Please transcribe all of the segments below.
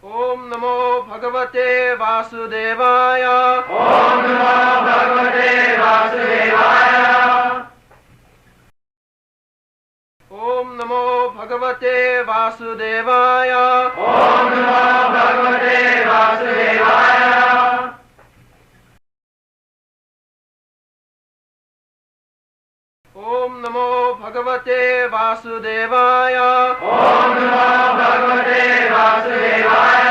ओम नमो भगवते वासुदेवाय। ओम नमो भगवते वासुदेवाय। ओम नमो भगवते वासुदेवाय। ओम नमो भगवते वासुदेवाय। ओम नमो भगवते वासुदेवाय। ओम नमो भगवते वासुदेवाय।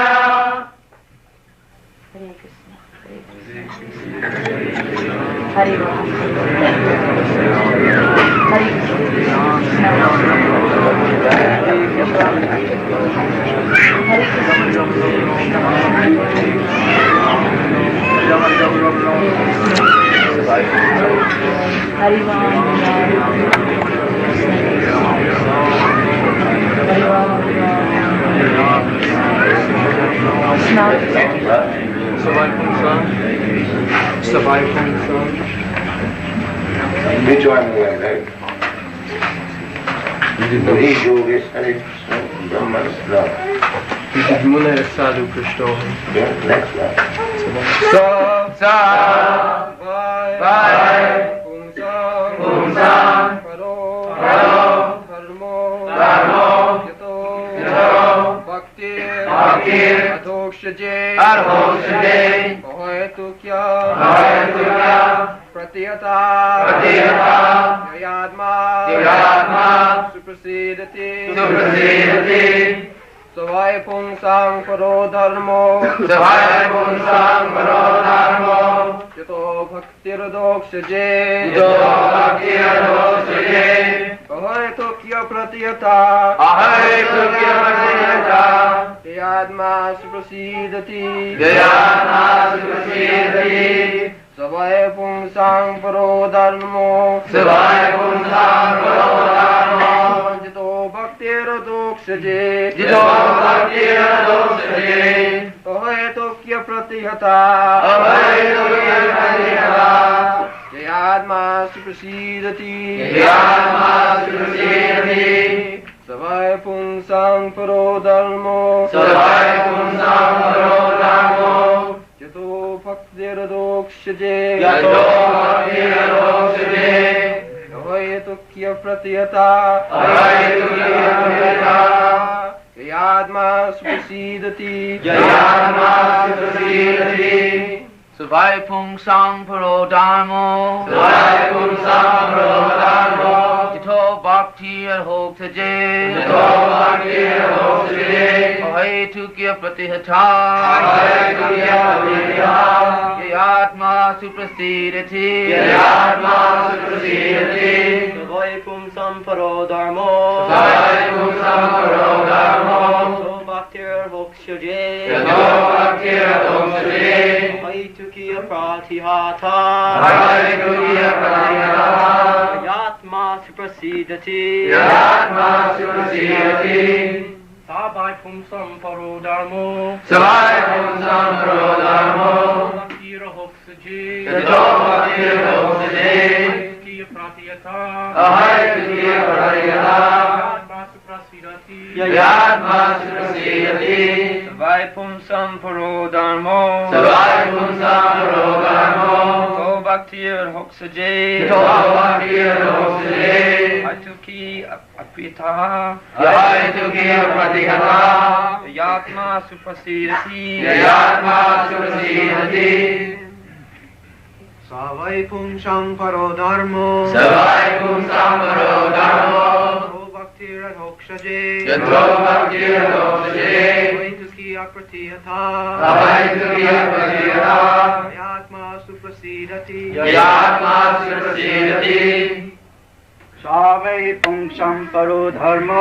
हरे राम हरे Which one we are right? Budi yoga Hare Krishna, Brahman love. Mune sadhu Krishna. Yeah, next one. Pratiyata Yadma Suprasidati Savai Pungsang Paro Dharmo Yato Bhaktir Dokshaje Ahoy Tukya Pratiyata Yadma Suprasidati Savai Pungsang Paro Dharmo Jito Bhaktir Dokshaje Ahoy Tukya Pratihata Jayadma Suprasidati Savai Pungsang Paro Dharmo Jito Bhaktir Dokshaje Ahoy Tukya Pratihata Yadma Suprasidati Savai Pungsang Paro Dharmo Jito Bhakti Hoksaje Ahoy Tukya Pratihata Yatma Suprasidati Savai Pungsang Paro Dharmo Jito Bhaktir Hokshaje Ahoy Tukya Pratihata Yatma Suprasidati Savai Pungsang Paro Dharmo Bhaktir Hokshaje Tukya Pratihata Yatma Suprasidati Savai Pungsang Paro Dharmo Bhaktir Hokshaje Aituki Apita Yatma Suprasidati Savai Pungsang Paro Dharmo Bhaktir Hokshaje Aituki Apratihata Yatma Suprasidati Savai Pungsang Paro Dharmo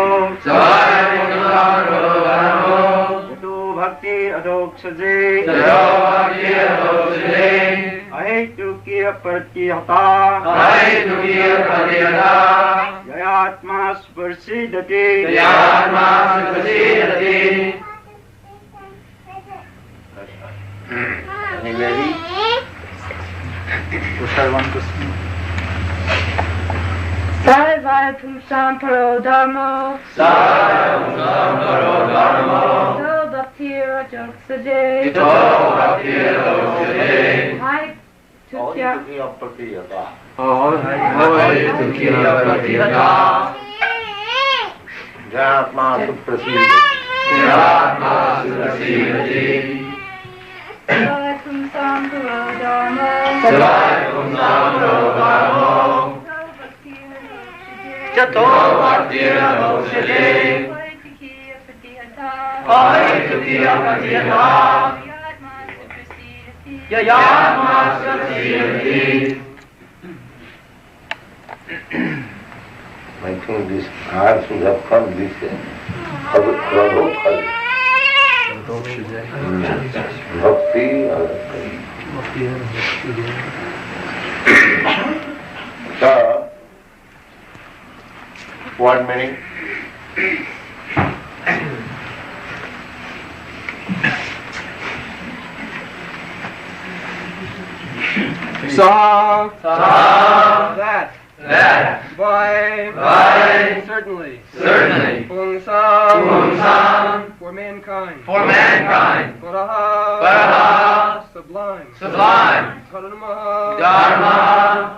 Jito Bhakti Hokshaje Aituki Apratihata Yatma Suprasidati Ready? Savai Pungsang Paro Dharmo Jito Bhaktir Doksaje. Ito bhaktir doksaje. Hai Tukya. Ahoy tukya pratihata. Jatma suprasidati. Jatma suprasidati. Savai Kumsam Purodama. Savai Kumsam Purodama. Jato bhaktir doksaje. Hai Tukya Pratihata. Ahoy tukya pratihata. Yayatma suprasidati. I think this R should have come this way. Bhakti or So, one meaning. Sa. That. That. By. Certainly. Pungsam. For mankind. Paraha. Sublime. Dharma.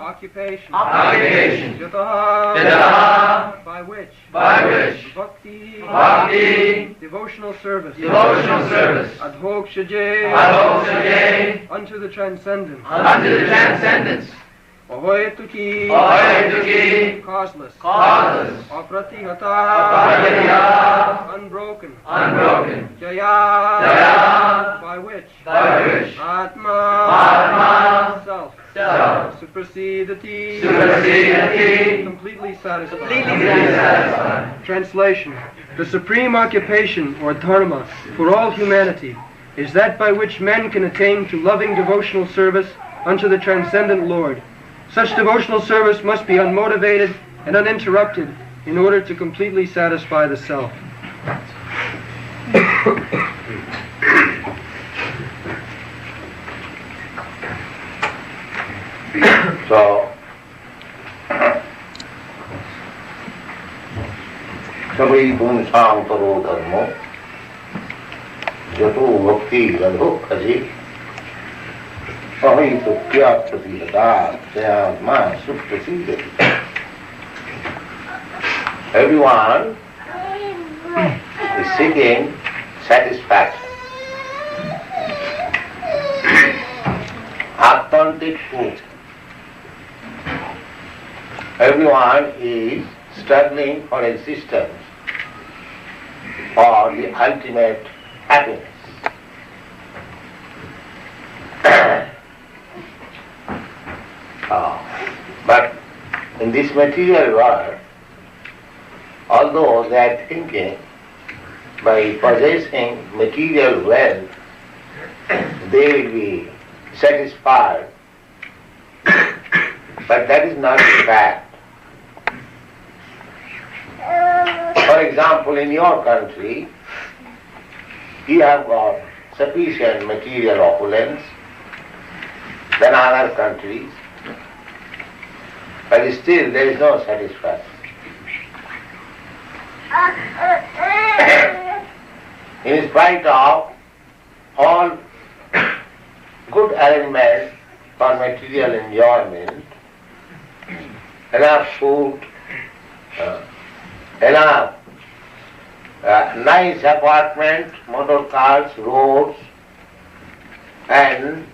Occupation. Yataha. By which. Bhakti. Devotional service. Adhokshaje. Unto the transcendent. Ahoy Tuki. Causeless. Apratihata. Unbroken. Jaya. By which. Atma. Self. Supersedati. Completely satisfied. Translation. The supreme occupation or dharma for all humanity is that by which men can attain to loving devotional service unto the transcendent Lord. Such devotional service must be unmotivated and uninterrupted in order to completely satisfy the self. So, Sabai Pungsam Paro Dharmo, Jato Bhakti Adhokaji, Ahoy Tukya Pratihata, Jatma suprasidati. Everyone is seeking satisfaction, authentic truth. Everyone is struggling for existence, for the ultimate happiness. But in this material world, although they are thinking by possessing material wealth, they will be satisfied, but that is not the fact. For example, in your country, you have got sufficient material opulence than other countries, but still there is no satisfaction. In spite of all good arrangements for material enjoyment, enough food, enough nice apartment, motor cars, roads, and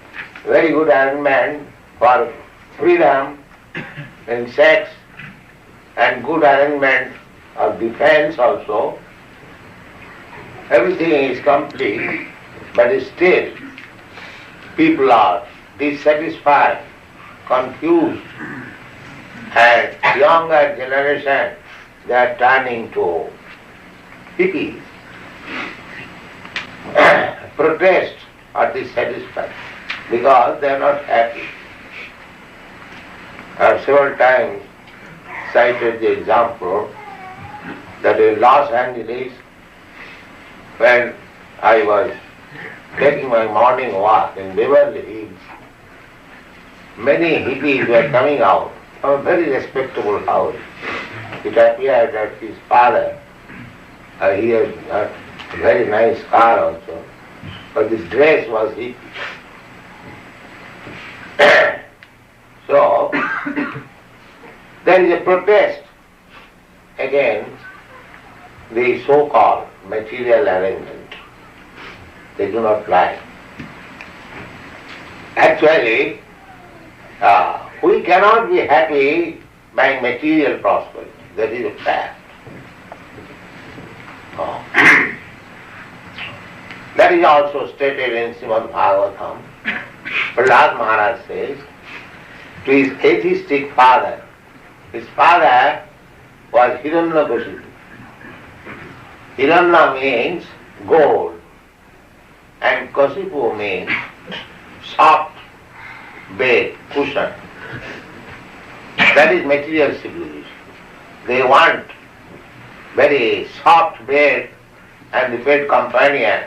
very good arrangement for freedom in sex, and good arrangement of defense also. Everything is complete, but still people are dissatisfied, confused, and younger generation, they are turning to hippies, protest or dissatisfied because they are not happy. I have several times cited the example that in Los Angeles, when I was taking my morning walk in Beverly Hills, many hippies were coming out from a very respectable house. It appeared that his father, he had a very nice car also, but the dress was hippie. So, there is a protest against the so-called material arrangement. They do not like. Actually, we cannot be happy by material prosperity. That is a fact. That is also stated in Srimad-Bhagavatam. Prahlad Maharaj says to his atheistic father, his father was Hiranyakashipu. Hiranya means gold and Kashipu means soft bed, cushion. That is material civilization. They want very soft bed and the bed companion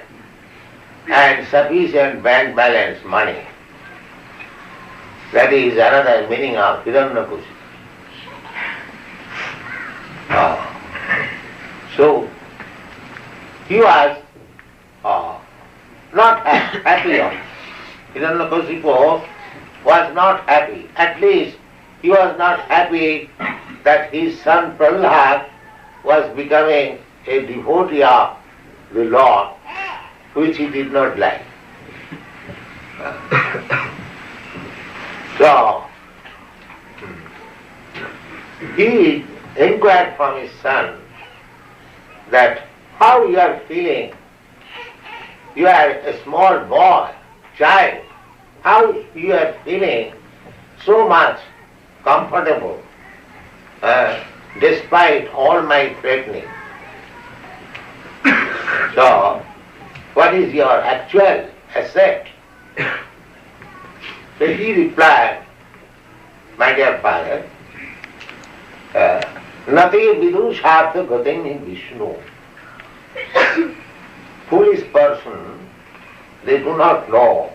and sufficient bank balance, money. That is another meaning of Hiranyakashipu. So, he was not happy. Hiranyakashipu was not happy. At least he was not happy that his son Prahlad was becoming a devotee of the Lord, which he did not like. So, he inquired from his son that how you are feeling. You are a small boy, child. How you are feeling so much comfortable despite all my threatening. So, what is your actual asset? So he replied, my dear father, Nati vidushartha gating Vishnu. Foolish person, they do not know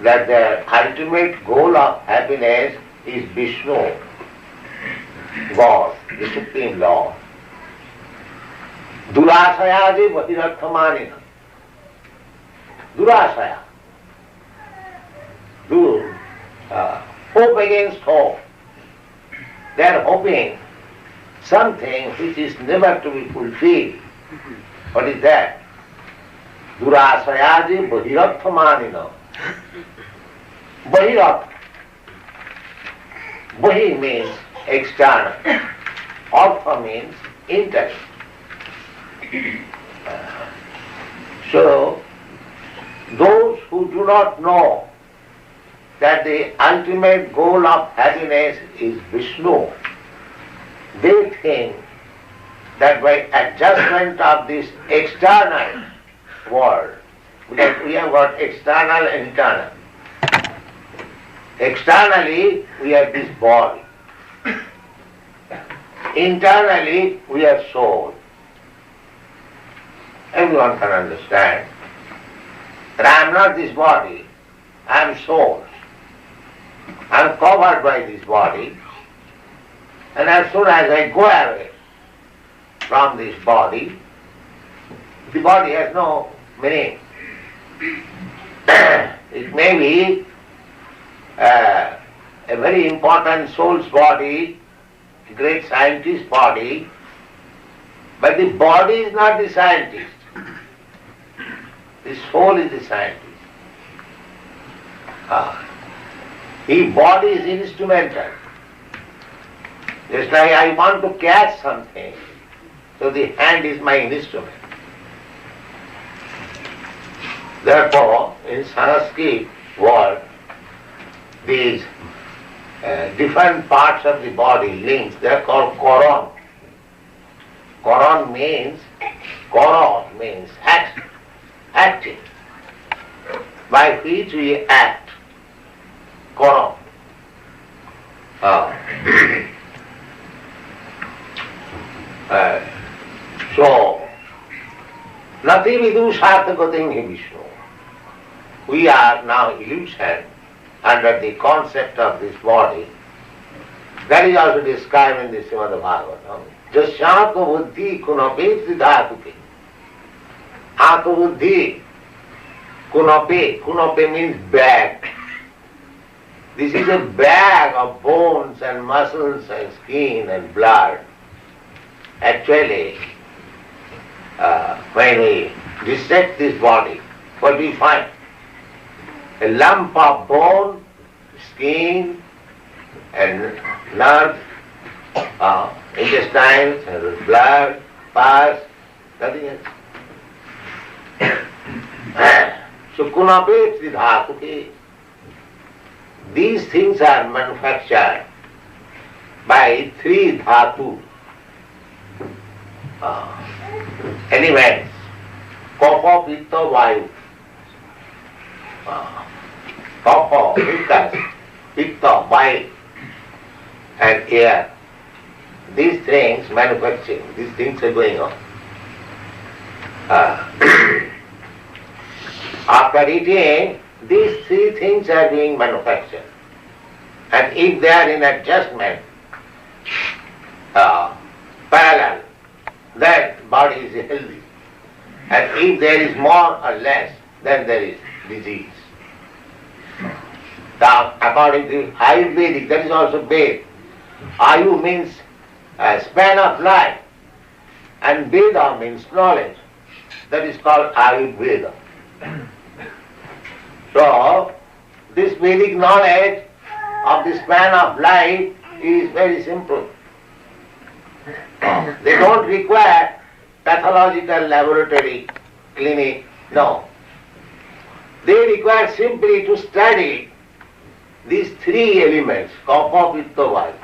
that their ultimate goal of happiness is Vishnu, God, the Supreme Lord. Durasaya bhatirarthamanina. Durasaya. Hope against hope. They are hoping something which is never to be fulfilled. What is that? Durasayaji bhatirarthamanina. Bhahirat. Bahi means external. Artha means internal. So, those who do not know that the ultimate goal of happiness is Vishnu, they think that by adjustment of this external world, because we have got external and internal. Externally, we have this body. Internally, we have soul. Everyone can understand that I am not this body, I am soul. I am covered by this body, and as soon as I go away from this body, the body has no meaning. It may be a very important soul's body, a great scientist's body, but the body is not the scientist. The soul is the scientist. The body is instrumental. Just like I want to catch something, so the hand is my instrument. Therefore, in Sanskrit world, these different parts of the body, limbs, they are called koron. Koron means acting, by which we act. Koron. So, Nati vidushartha gating Vishnu. We are now illusion under the concept of this body. That is also described in the Srimad-Bhagavatam. Jasyatma buddhi kunapeti dhatuke. Atma buddhi, Kunope. Kunope means bag. This is a bag of bones and muscles and skin and blood. Actually, when we dissect this body, what we find? A lump of bone, skin, and nerve, intestines, and blood, pus, nothing else. So kunape dhatuke. These things are manufactured by three dhatu elements: kapha, pitta, vayu. Kapha, pitta, vayu, and air. These things manufacturing, these things are going on. After eating, these three things are being manufactured. And if they are in adjustment, parallel, that body is healthy. And if there is more or less, then there is disease. Now, according to Ayurvedic, that is also Ved. Ayu means span of life, and Veda means knowledge. That is called Ayurveda. So, this Vedic knowledge of the span of life is very simple. They don't require pathological laboratory, clinic, no. They require simply to study these three elements, kapha, pitta, vayu.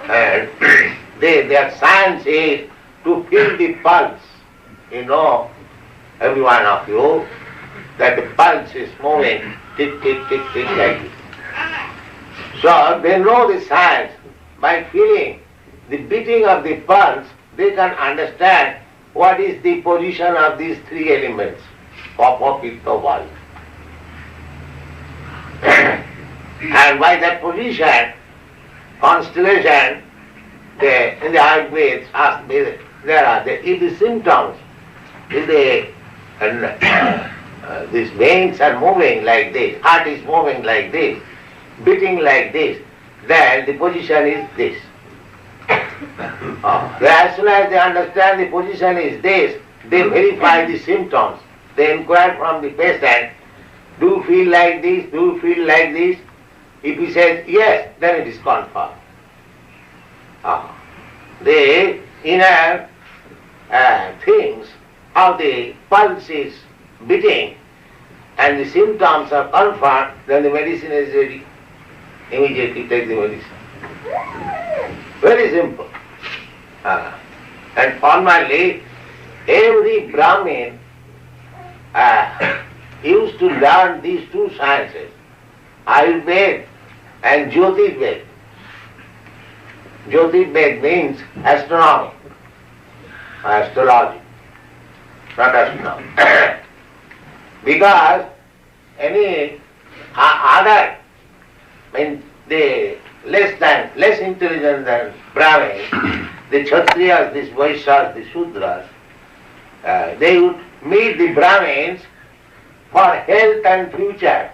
And their science is to feel the pulse. You know, every one of you, that the pulse is moving, tick, tick, tick, tick, like this. So they know the science. By feeling the beating of the pulse, they can understand what is the position of these three elements, kapha, pitta, vayu. And by that position, constellation, in the Ayurveda, ask me, there are if the symptoms, if these veins are moving like this, heart is moving like this, beating like this, then the position is this. As soon as they understand the position is this, they verify the symptoms. They inquire from the patient, do you feel like this, do you feel like this? If he says yes, then it is confirmed. The inner things, how the pulse is beating and the symptoms are confirmed, then the medicine is ready. Immediately take the medicine. Very simple. And formerly, every Brahmin used to learn these two sciences, Ayurveda and Jyotirveda. Jyotirveda means astronomy, astrology, not astronomy. Because any other, the less intelligent than Brahmins, the Kshatriyas, the Vaishyas, the Shudras, they would meet the Brahmins for health and future.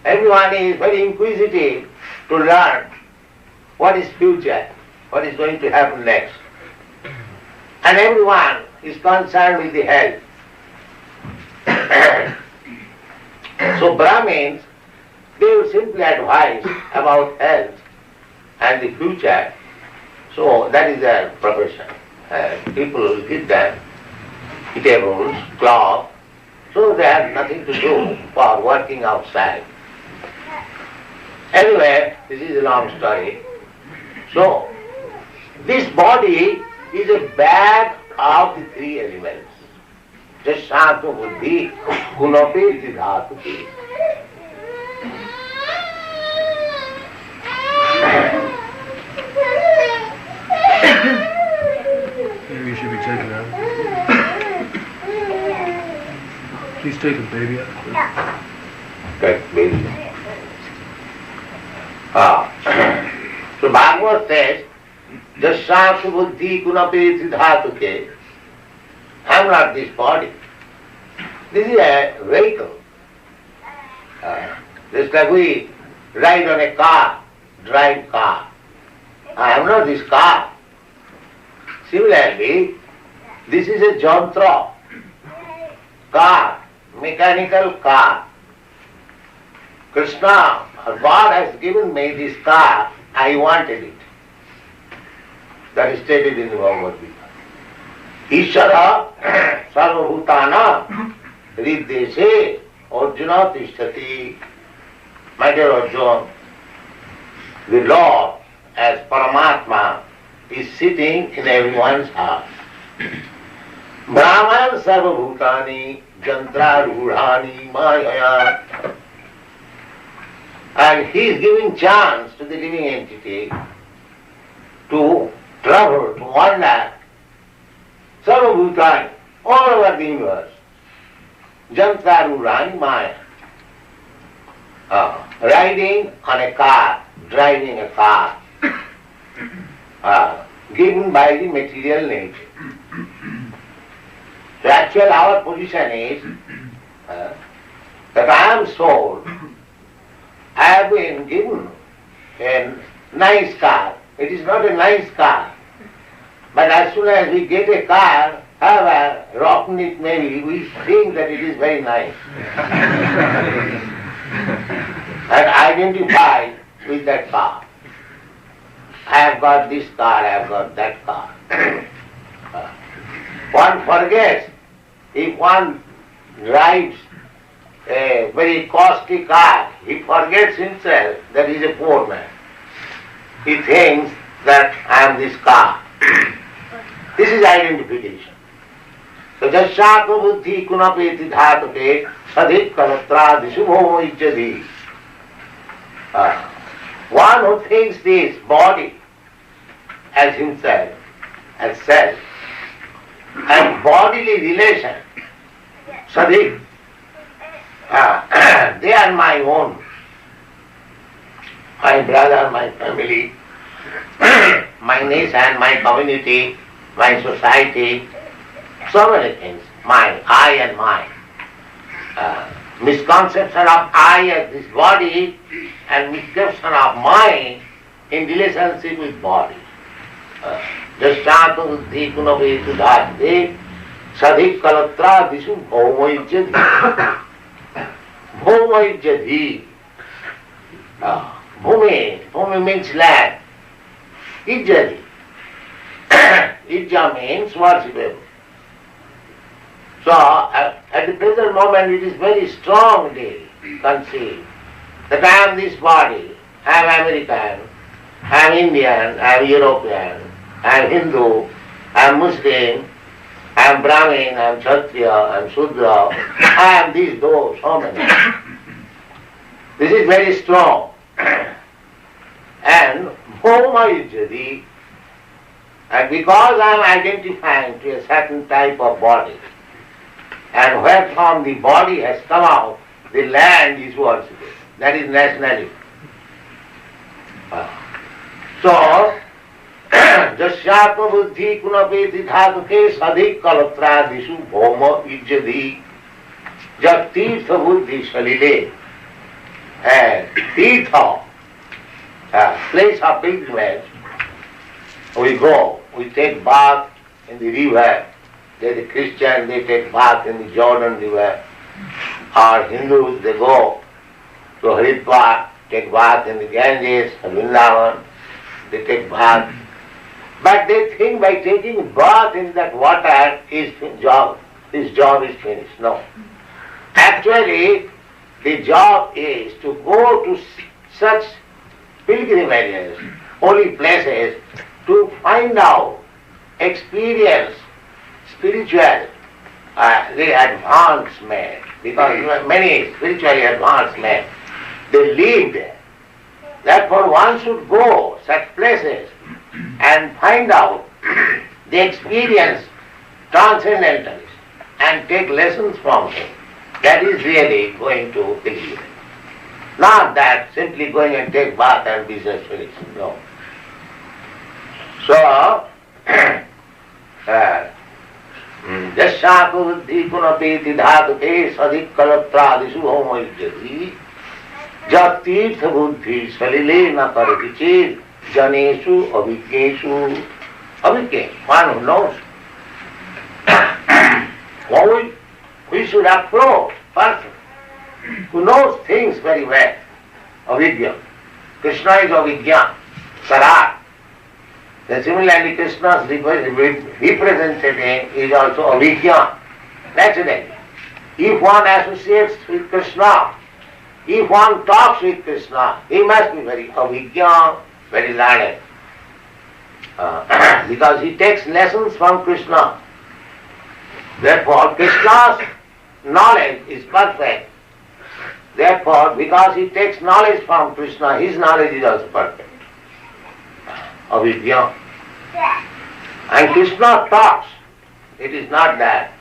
Everyone is very inquisitive to learn what is future, what is going to happen next. And everyone is concerned with the health. So Brahmins, they will simply advise about health and the future. So that is their profession. People will give them eatables, cloth, so they have nothing to do for working outside. Anyway, this is a long story. So, this body is a bag of the three elements. Jashantu buddhi, kunape dhatuke. Maybe you should be taken out. Please take the baby out. Take baby. So Bhagavad says, Jashantu buddhi, kunape dhatuke. I am not this body. This is a vehicle. Just like we ride on a car, drive car. I am not this car. Similarly, this is a jantra, car, mechanical car. Krishna, or God has given me this car, I wanted it. That is stated in the Bhagavad Gita. Ishara sarvabhutana riddeshe Arjuna tishtati. My dear Arjuna, the Lord as Paramatma is sitting in everyone's heart. Brahman sarvabhutani jantra rudhani maya. And he is giving chance to the living entity to travel, to wander, sarvabhutani, all over the universe. Jantra rudhani maya. Riding on a car, driving a car, given by the material nature. So actually our position is that I am soul, I have been given a nice car. It is not a nice car. But as soon as we get a car, however rotten it may be, we think that it is very nice. And identify with that car. I have got this car, I have got that car. One forgets, if one drives a very costly car, he forgets himself that he is a poor man. He thinks that I am this car. This is identification. So jasyatma buddhi kunapeti dhatake sadhik kalatra disubho ijjadi. One who thinks this body as himself, as self, and bodily relation, sadhik, they are my own. My brother, my family, my nation, my community, my society, so many things, mine, I and mine. Misconception of I as this body and misconception of mind in relationship with body. Jasyatma buddhi kunavetu dhate sadhik kalatra disu bhaumaijjadi. Bhaumaijjadi. Bhumi means land. Ijjadi. Ijja means worshipable. So, at the present moment it is very strongly conceived that I am this body, I am American, I am Indian, I am European, I am Hindu, I am Muslim, I am Brahmin, I am Kshatriya, I am Shudra, I am these, those, so many. This is very strong. And Bhoma Ijjadi, and because I am identifying to a certain type of body, and where from the body has come out, the land is worshipped. That is nationality. So, jasyatma buddhi kunapeti dhatuke sadhik kalatra disu bhoma ijjadi jat tirtha buddhi salile. And tirtha, place of pilgrimage, we go, we take bath in the river. They the Christians, they take bath in the Jordan river. Or Hindus, they go to Haridwar, take bath in the Ganges, Vrindavan, they take bath. But they think by taking bath in that water, his job is finished. No. Actually, the job is to go to such pilgrimages, holy places, to find out, experience spiritual, the advanced men, because many spiritually advanced men, they live there. Therefore one should go such places and find out the experience transcendentalists and take lessons from him. That is really going to pilgrimage. Not that simply going and take bath and business finished. No. So, Jasyaku buddhi punapeti dhatuke sadikkalapradishu homayujyati jat tirtha buddhi salile na parvichir janeshu abhigneshu. Abhignes, one who knows. We should approach person who knows things very well. Avidya. Krishna is avidya, sarat. Then similarly Krishna's representative is also avidya, naturally. If one associates with Krishna, if one talks with Krishna, he must be very avidya, very learned. Because he takes lessons from Krishna. Therefore, Krishna's knowledge is perfect. Therefore, because he takes knowledge from Krishna, his knowledge is also perfect. Avidya. And Krishna talks. It is not that.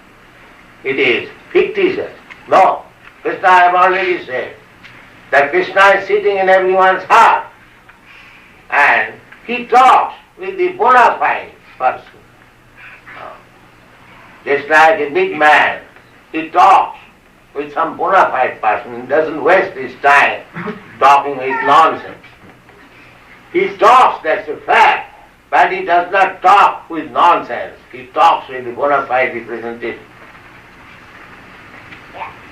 It is fictitious. No. Krishna, I have already said that Krishna is sitting in everyone's heart. And he talks with the bona fide person. Just like a big man, he talks with some bona fide person, he doesn't waste his time talking with nonsense. He talks, that's a fact, but he does not talk with nonsense. He talks with the bona fide representative.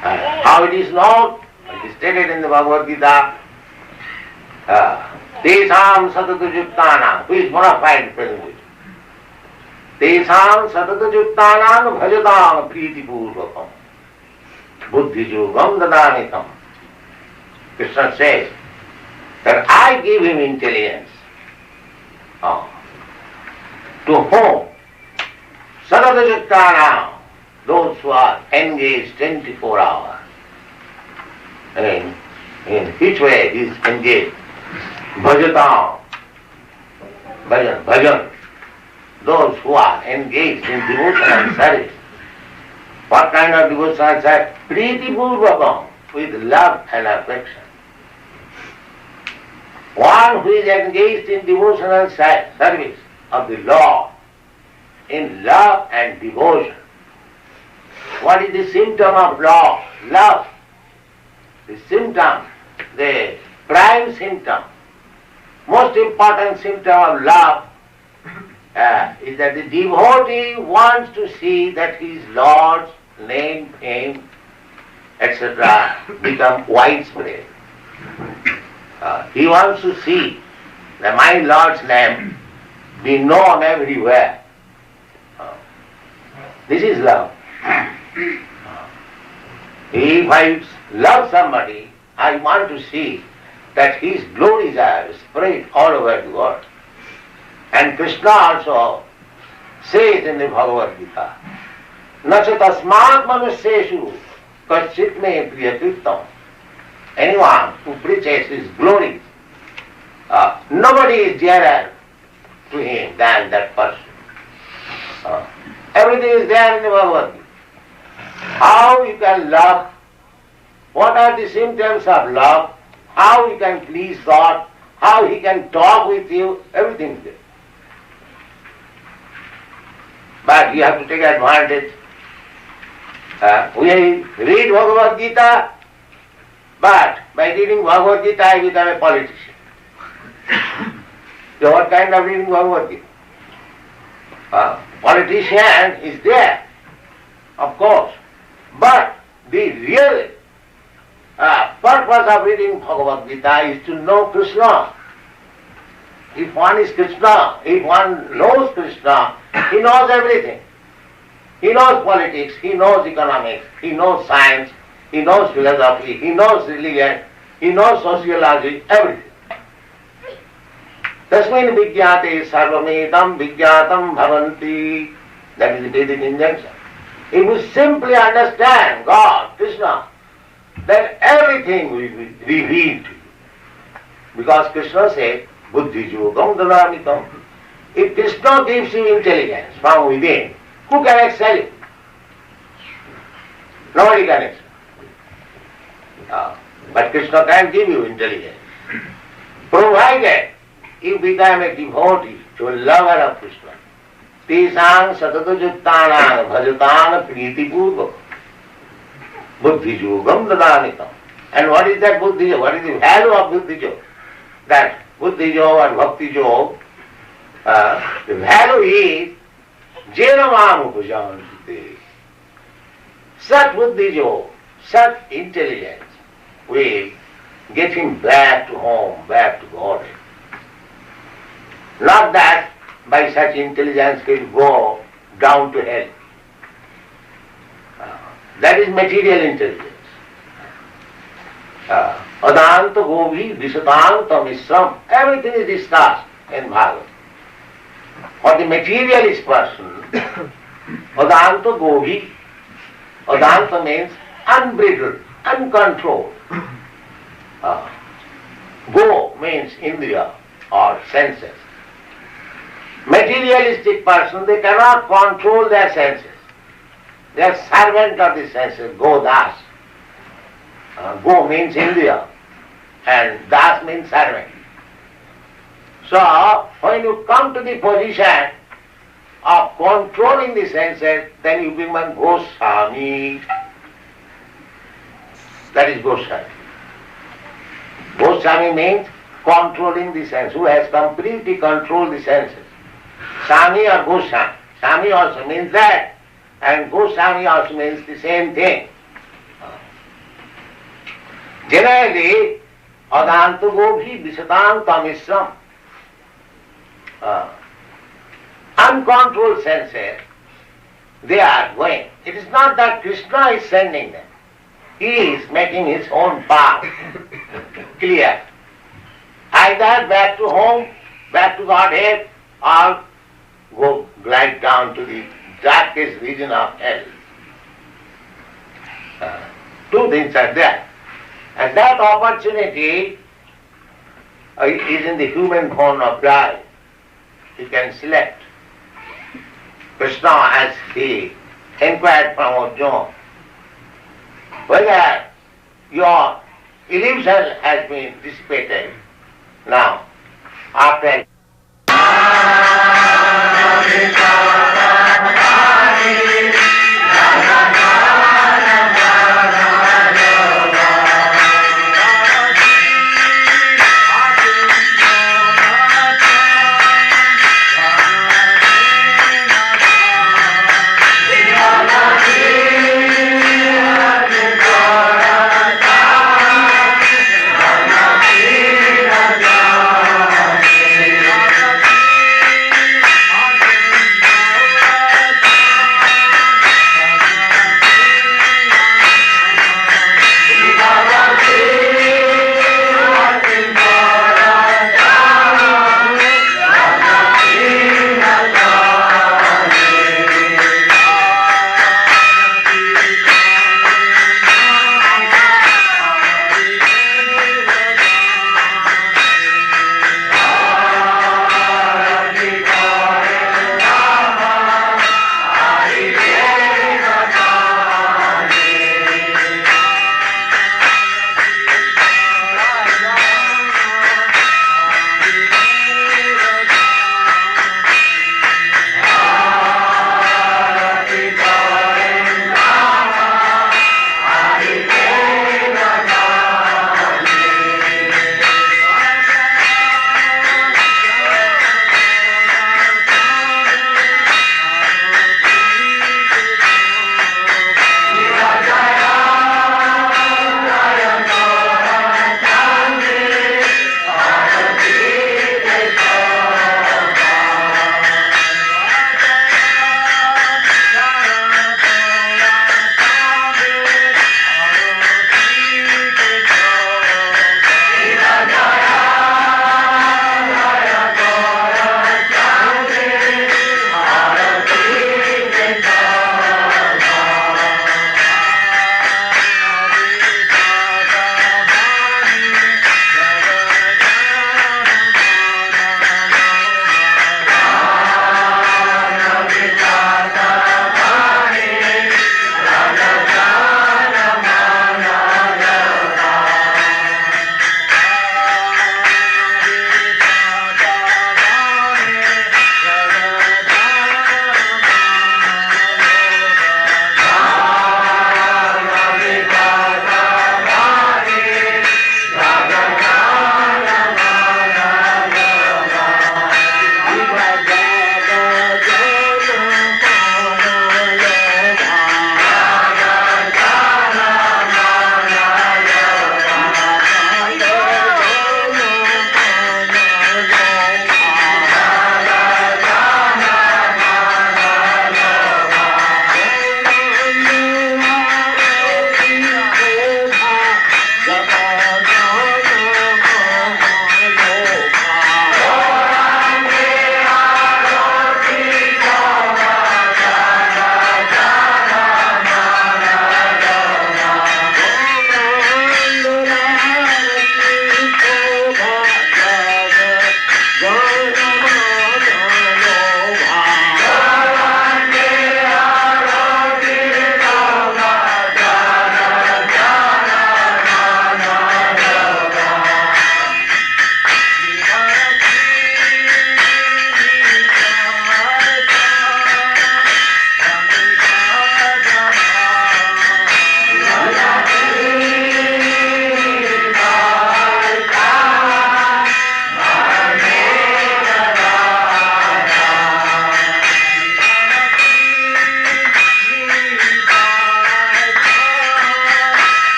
How it is known? It is stated in the Bhagavad Gita. Tesam satadujuktanam, who is bona fide representative? Tesam satadujuktanam bhajatam priti purvakam buddhijogam dadamitam. Krishna says that I give him intelligence. To whom? Satadujuktanam, those who are engaged 24 hours. In which way he is engaged? Bhajatam. Bhajan. Those who are engaged in devotional service. What kind of devotional service? Priti purvakam, with love and affection. One who is engaged in devotional service of the Lord, in love and devotion. What is the symptom of love? Love. The symptom, the prime symptom, most important symptom of love is that the devotee wants to see that his Lord's name, fame, etc. become widespread. He wants to see that my Lord's name be known everywhere. This is love. If I love somebody, I want to see that his glories are spread all over the world. And Krishna also says in the Bhagavad Gita, Nacha tasmat manusyeshu kaschit me priyakirtam. Anyone who preaches his glories, nobody is dearer to him than that person. Everything is there in the Bhagavad Gita. How you can love, what are the symptoms of love, how you can please God, how He can talk with you, everything is there. But you have to take advantage. We read Bhagavad Gita, but by reading Bhagavad Gita I become a politician. So what kind of reading Bhagavad Gita? Politician is there, of course, but the real purpose of reading Bhagavad Gita is to know Krishna. If one is Krishna, if one knows Krishna, he knows everything. He knows politics, he knows economics, he knows science, he knows philosophy, he knows religion, he knows sociology, everything. Tasmin vigyate sarvamedam vigyatam bhavanti. That is the Vedic injunction. If you simply understand God, Krishna, then everything will be revealed to you. Because Krishna said, Buddhi yogam dadamitam. If Krishna gives you intelligence from within, who can excel you? Nobody can excel. But Krishna can give you intelligence, provided you become a devotee, to a lover of Krishna. Tesang satadajuttanang bhajatana pritipurva buddhi yogam dadanitam. And what is that buddhi yoga? What is the value of buddhi yoga? That buddhi yoga and bhakti yoga, the value is jenamam upajanti. Such buddhi yoga, such intelligence will get him back to home, back to God. Not that by such intelligence he will go down to hell. That is material intelligence. Adanta govi visatanta misram. Everything is discussed in Bhagavatam. For the materialist person, Adanta govi, Adanta means unbridled, uncontrolled. Go means indriya or senses. Materialistic person, they cannot control their senses. They are servant of the senses, go das. Go means indriya and das means servant. So, when you come to the position of controlling the senses, then you become Goswami. That is Goswami. Goswami means controlling the senses, who has completely controlled the senses. Swami or Goswami. Swami also means that, and Goswami also means the same thing. Generally, Adanta Gobhi Visatanta Misram. Uncontrolled senses, they are going. It is not that Krishna is sending them. He is making his own path clear. Either back to home, back to Godhead, or go glide down to the darkest region of hell. Two things are there. And that opportunity is in the human form of God. He can select. Krishna, as he inquired from Arjuna, whether your illusion has been dissipated. Now, after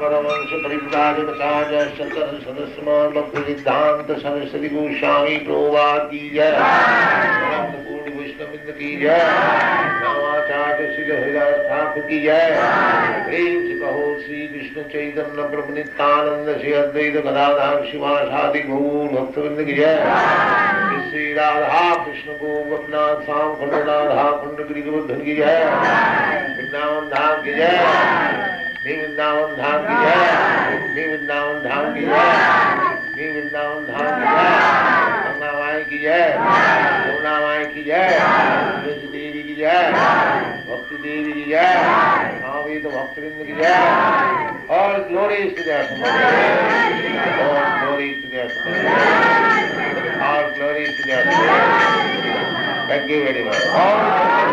परमंश परिव्राजकाचार्य शंकर सदस्यमान भक्त सिद्धांत सरस्वती गोस्वामी प्रभुपाद की जय। पूर्ण वैष्णववृंद की जय। रामाचार्य श्री हरिदास ठाकुर की जय। प्रेम से कहो श्री कृष्ण चैतन्य प्रभु नित्यानंद श्री अद्वैत गदाधर शिवासादि गौर भक्तवृंद की जय। श्री राधा कृष्ण गोपनाथ श्याम खंड राधा खंड गिरि गोवर्धन की जय। वृंदावन धाम की जय। वृंदावन धाम की जय। वृंदावन धाम की जय। वृंदावन धाम की जय। गंगा माई की जय। यमुना माई की जय। तुलसी देवी की जय। भक्ति देवी की जय। स्वामी तो भक्तवृंद की जय। और ग्लोरी टू देयर और ग्लोरी टू देयर और glory to there. Thank you very much.